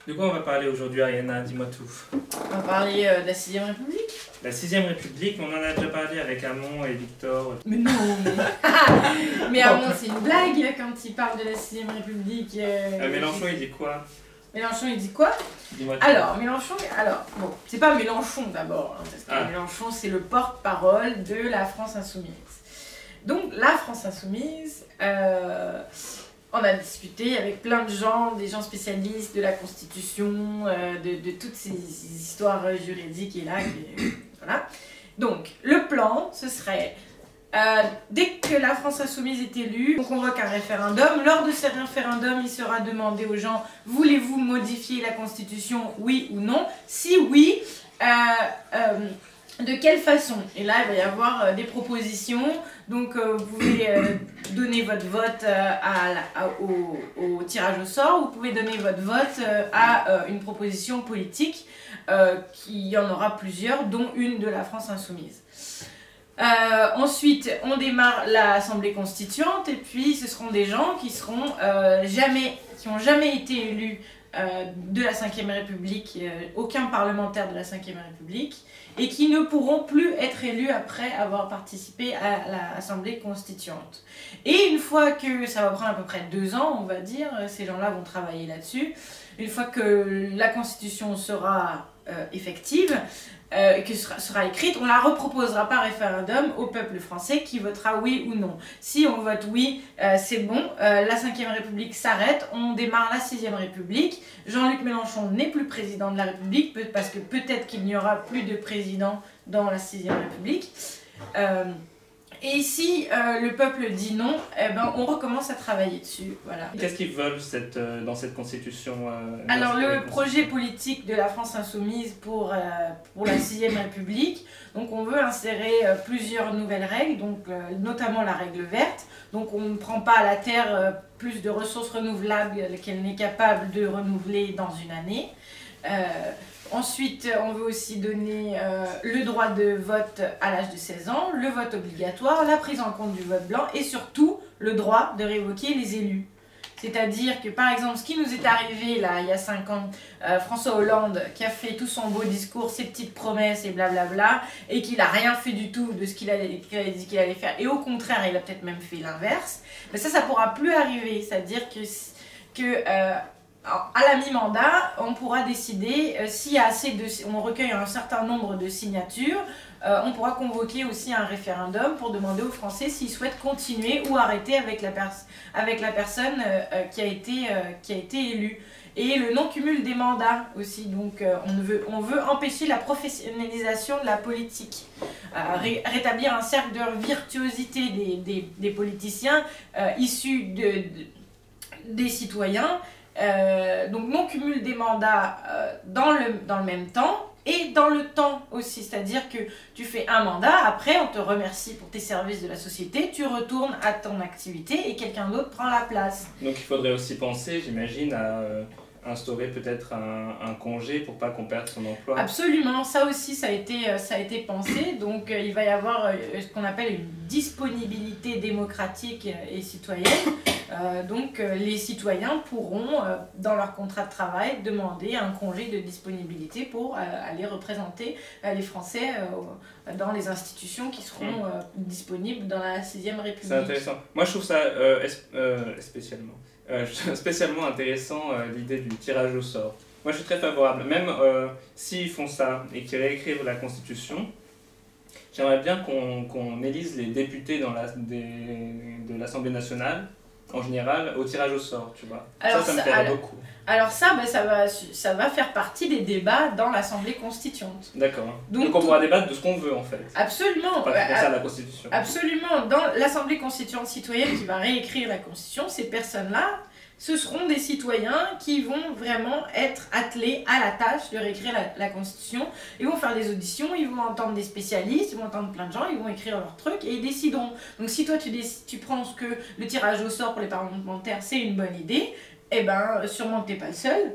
De quoi on va parler aujourd'hui, Ariana? Dis-moi tout. On va parler de la 6ème République. La 6ème République, on en a déjà parlé avec Hamon et Victor. Mais non, mais Hamon, c'est une blague quand il parle de la 6ème République. Mélenchon, il dit quoi? Mélenchon, il dit quoi? Dis-moi tout. Alors, Mélenchon, bon, c'est pas Mélenchon d'abord, hein, parce que Mélenchon, c'est le porte-parole de la France Insoumise. Donc, la France Insoumise, on a discuté avec plein de gens, des gens spécialistes de la Constitution, de toutes ces histoires juridiques et là, voilà. Donc, le plan, ce serait, dès que la France Insoumise est élue, on convoque un référendum. Lors de ce référendum, il sera demandé aux gens, voulez-vous modifier la Constitution, oui ou non? Si oui, de quelle façon? Et là, il va y avoir des propositions. Donc, vous pouvez donner votre vote au tirage au sort. Vous pouvez donner votre vote à une proposition politique qui y en aura plusieurs, dont une de la France Insoumise. Ensuite, on démarre l'Assemblée constituante et puis ce seront des gens qui seront qui n'ont jamais été élus de la 5ème République, aucun parlementaire de la 5ème République, et qui ne pourront plus être élus après avoir participé à l'Assemblée constituante. Et une fois que ça va prendre à peu près 2 ans, on va dire, ces gens-là vont travailler là-dessus, une fois que la Constitution sera effective, que sera écrite, on la reproposera par référendum au peuple français qui votera oui ou non. Si on vote oui, c'est bon, la 5ème République s'arrête, on démarre la 6ème République. Jean-Luc Mélenchon n'est plus président de la République, parce que peut-être qu'il n'y aura plus de président dans la 6ème République. Et si le peuple dit non, eh ben, on recommence à travailler dessus. Voilà. Qu'est-ce qu'ils veulent dans cette constitution? Alors le projet politique de la France Insoumise pour la 6ème République, donc on veut insérer plusieurs nouvelles règles, donc, notamment la règle verte. Donc on ne prend pas à la Terre plus de ressources renouvelables qu'elle n'est capable de renouveler dans une année. Ensuite, on veut aussi donner le droit de vote à l'âge de 16 ans, le vote obligatoire, la prise en compte du vote blanc et surtout le droit de révoquer les élus. C'est-à-dire que par exemple, ce qui nous est arrivé là, il y a 5 ans, François Hollande qui a fait tout son beau discours, ses petites promesses et blablabla, et qu'il n'a rien fait du tout de ce qu'il a dit qu'il allait faire, et au contraire, il a peut-être même fait l'inverse, mais ça ne pourra plus arriver. C'est-à-dire que à la mi-mandat, on pourra décider, s'il y a on recueille un certain nombre de signatures, on pourra convoquer aussi un référendum pour demander aux Français s'ils souhaitent continuer ou arrêter avec la personne qui a été élue. Et le non-cumul des mandats aussi, donc on veut empêcher la professionnalisation de la politique, rétablir un cercle de virtuosité des politiciens issus des citoyens. Donc non cumul des mandats dans le même temps et dans le temps aussi, c'est-à-dire que tu fais un mandat, après on te remercie pour tes services de la société, tu retournes à ton activité et quelqu'un d'autre prend la place. Donc il faudrait aussi penser, j'imagine, à instaurer peut-être un congé pour pas qu'on perde son emploi. Absolument, ça aussi ça a été pensé, donc il va y avoir ce qu'on appelle une disponibilité démocratique et citoyenne. Donc les citoyens pourront, dans leur contrat de travail, demander un congé de disponibilité pour aller représenter les Français dans les institutions qui seront disponibles dans la 6ème République. C'est intéressant. Moi je trouve ça spécialement intéressant l'idée du tirage au sort. Moi je suis très favorable, même s'ils font ça et qu'ils réécrivent la Constitution, j'aimerais bien qu'on élise les députés de l'Assemblée nationale en général au tirage au sort, tu vois. Alors ça me plairait beaucoup. Alors ça va faire partie des débats dans l'Assemblée constituante. D'accord. Donc on pourra débattre de ce qu'on veut en fait. Absolument. Pas faire ça à la Constitution. Absolument. Dans l'Assemblée constituante citoyenne qui va réécrire la Constitution, ces personnes-là, ce seront des citoyens qui vont vraiment être attelés à la tâche de réécrire la Constitution. Ils vont faire des auditions, ils vont entendre des spécialistes, ils vont entendre plein de gens, ils vont écrire leurs trucs et ils décideront. Donc si toi tu penses que le tirage au sort pour les parlementaires c'est une bonne idée, eh ben sûrement que t'es pas le seul.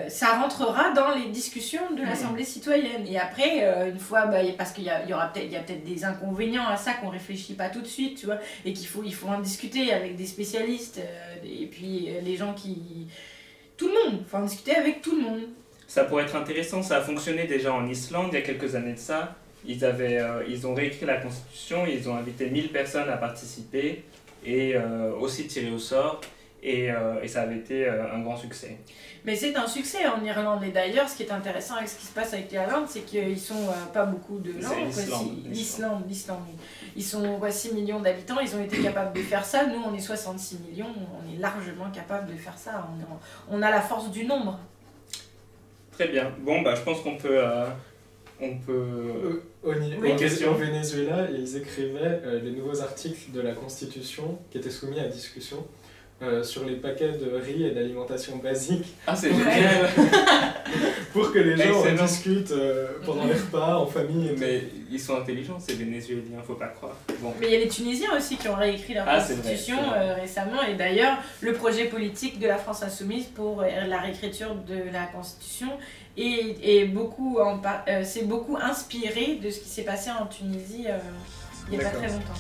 Ça rentrera dans les discussions de l'Assemblée citoyenne. Et après, une fois, parce qu'il y a peut-être des inconvénients à ça qu'on réfléchit pas tout de suite, tu vois, et il faut en discuter avec des spécialistes, et puis les gens qui... Tout le monde, il faut en discuter avec tout le monde. Ça pourrait être intéressant, ça a fonctionné déjà en Islande il y a quelques années de ça. Ils ont réécrit la constitution, ils ont invité 1000 personnes à participer et aussi tiré au sort. Et ça avait été un grand succès. Mais c'est un succès en Irlande. Et d'ailleurs, ce qui est intéressant avec ce qui se passe avec l'Irlande, c'est qu'ils sont pas beaucoup de gens. L'Islande. Ils sont 6 millions d'habitants, ils ont été capables de faire ça. Nous, on est 66 millions, on est largement capables de faire ça. On a la force du nombre. Très bien. Bon, bah, je pense qu'on peut... Au Venezuela, ils écrivaient les nouveaux articles de la Constitution qui étaient soumis à discussion sur les paquets de riz et d'alimentation basique. Ah, c'est génial. Pour que les gens en discutent pendant les repas, en famille. Mais ils sont intelligents, ces Vénézuéliens, faut pas croire. Bon. Mais il y a les Tunisiens aussi qui ont réécrit leur constitution récemment. Et d'ailleurs, le projet politique de la France Insoumise pour la réécriture de la constitution s'est beaucoup inspiré de ce qui s'est passé en Tunisie il n'y a pas très longtemps.